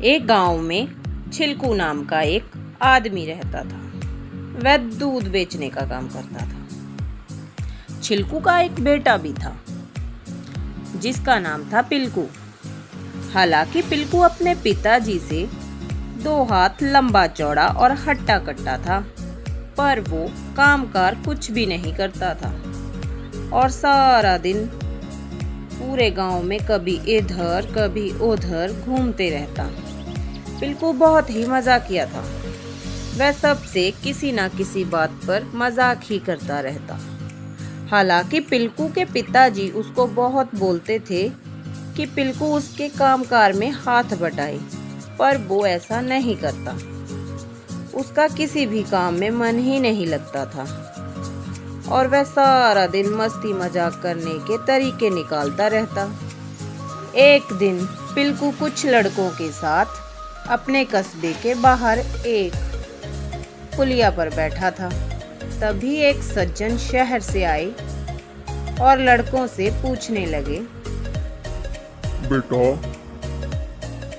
एक गांव में छिलकू नाम का एक आदमी रहता था। वह दूध बेचने का काम करता था। छिलकू का एक बेटा भी था जिसका नाम था पिलकू। हालांकि पिलकू अपने पिताजी से 2 हाथ लंबा चौड़ा और हट्टा कट्टा था, पर वो कामकार कुछ भी नहीं करता था और सारा दिन पूरे गांव में कभी इधर कभी उधर घूमते रहता। पिलकू बहुत ही मजाकिया था। वह सबसे किसी ना किसी बात पर मजाक ही करता रहता। हालांकि पिलकू के पिताजी उसको बहुत बोलते थे कि पिलकू उसके कामकाज में हाथ बटाए, पर वो ऐसा नहीं करता। उसका किसी भी काम में मन ही नहीं लगता था और वह सारा दिन मस्ती मजाक करने के तरीके निकालता रहता। एक दिन पिलकू कुछ लड़कों के साथ अपने कस्बे के बाहर एक पुलिया पर बैठा था। तभी एक सज्जन शहर से आए और लड़कों से पूछने लगे, बेटा,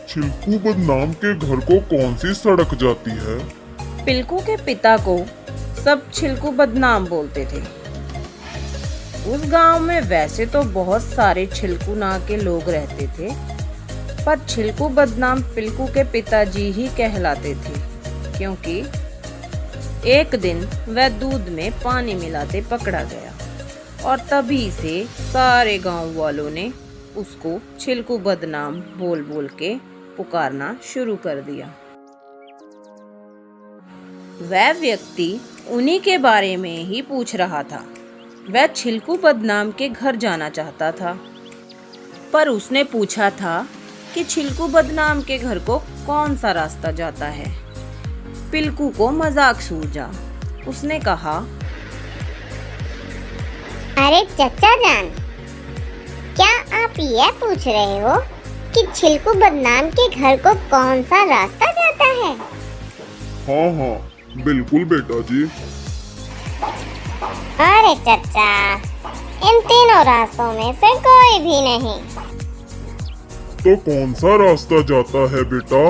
छिलकू बदनाम के घर को कौन सी सड़क जाती है? पिलकू के पिता को सब छिलकू बदनाम बोलते थे। उस गांव में वैसे तो बहुत सारे छिलकू नाम के लोग रहते थे, पर छिलकू बदनाम पिलकू के पिताजी ही कहलाते थे, क्योंकि एक दिन वह दूध में पानी मिलाते पकड़ा गया और तभी से सारे गांव वालों ने उसको छिलकू बदनाम बोल बोल के पुकारना शुरू कर दिया। वह व्यक्ति उन्हीं के बारे में ही पूछ रहा था। वह छिलकू बदनाम के घर जाना चाहता था, पर उसने पूछा था कि छिलकू बदनाम के घर को कौन सा रास्ता जाता है। पिलकू को मजाक सूझा। उसने कहा, अरे चचा जान, क्या आप यह पूछ रहे हो कि छिलकू बदनाम के घर को कौन सा रास्ता जाता है? हाँ हाँ, बिल्कुल बेटा जी। अरे चचा, इन तीनों रास्तों में से कोई भी नहीं। तो कौन सा रास्ता जाता है बेटा?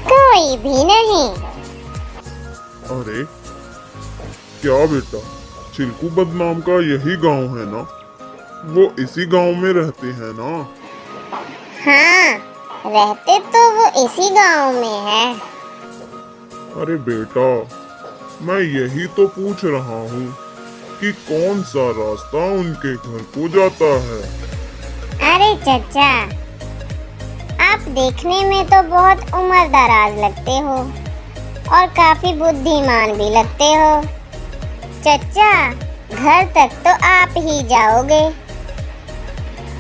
कोई भी नहीं। अरे क्या बेटा, छिलकू बदनाम का यही गांव है ना? वो इसी गांव में रहते हैं ना? हाँ, रहते तो वो इसी गांव में है। अरे बेटा, मैं यही तो पूछ रहा हूँ कि कौन सा रास्ता उनके घर को जाता है। अरे चचा, आप देखने में तो बहुत उम्रदराज लगते हो और काफी बुद्धिमान भी लगते हो। चचा, घर तक तो आप ही जाओगे।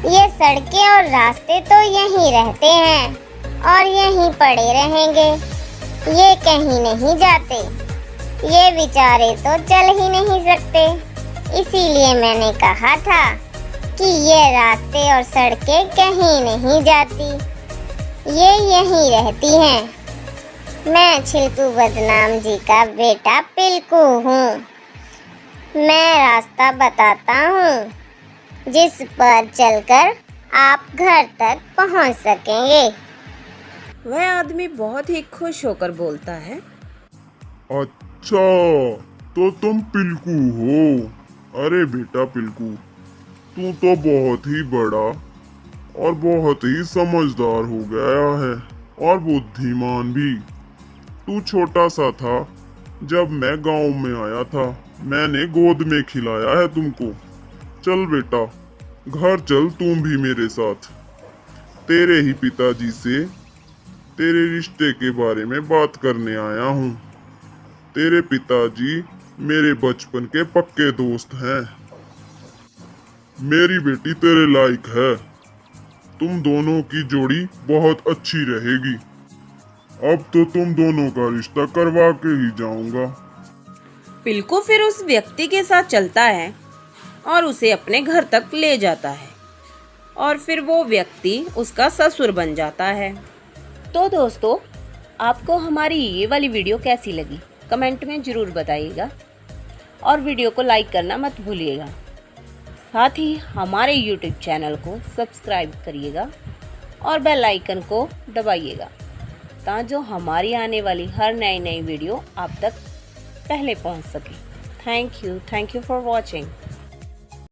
ये सड़कें और रास्ते तो यहीं रहते हैं और यहीं पड़े रहेंगे। ये कहीं नहीं जाते। ये बेचारे तो चल ही नहीं सकते। इसीलिए मैंने कहा था कि ये रास्ते और सड़कें कहीं नहीं जाती, ये यहीं रहती हैं। मैं छिलकू बदनाम जी का बेटा पिलकू हूँ। मैं रास्ता बताता हूँ जिस पर चलकर आप घर तक पहुँच सकेंगे। वह आदमी बहुत ही खुश होकर बोलता है, अच्छा, तो तुम पिलकू हो। अरे बेटा पिलकू, तू तो बहुत ही बड़ा और बहुत ही समझदार हो गया है और बुद्धिमान भी। तू छोटा सा था जब मैं गांव में आया था। मैंने गोद में खिलाया है तुमको। चल बेटा, घर चल तुम भी मेरे साथ। तेरे ही पिताजी से तेरे रिश्ते के बारे में बात करने आया हूँ। तेरे पिताजी मेरे बचपन के पक्के दोस्त हैं। मेरी बेटी तेरे लायक है। तुम दोनों की जोड़ी बहुत अच्छी रहेगी। अब तो तुम दोनों का रिश्ता करवा के ही जाऊंगा। पिलकू फिर उस व्यक्ति के साथ चलता है और उसे अपने घर तक ले जाता है और फिर वो व्यक्ति उसका ससुर बन जाता है। तो दोस्तों, आपको हमारी ये वाली वीडियो कैसी लगी कमेंट में ज़रूर बताइएगा और वीडियो को लाइक करना मत भूलिएगा। साथ ही हमारे YouTube चैनल को सब्सक्राइब करिएगा और बेल आइकन को दबाइएगा ताकि हमारी आने वाली हर नई वीडियो आप तक पहले पहुंच सके। Thank you for watching.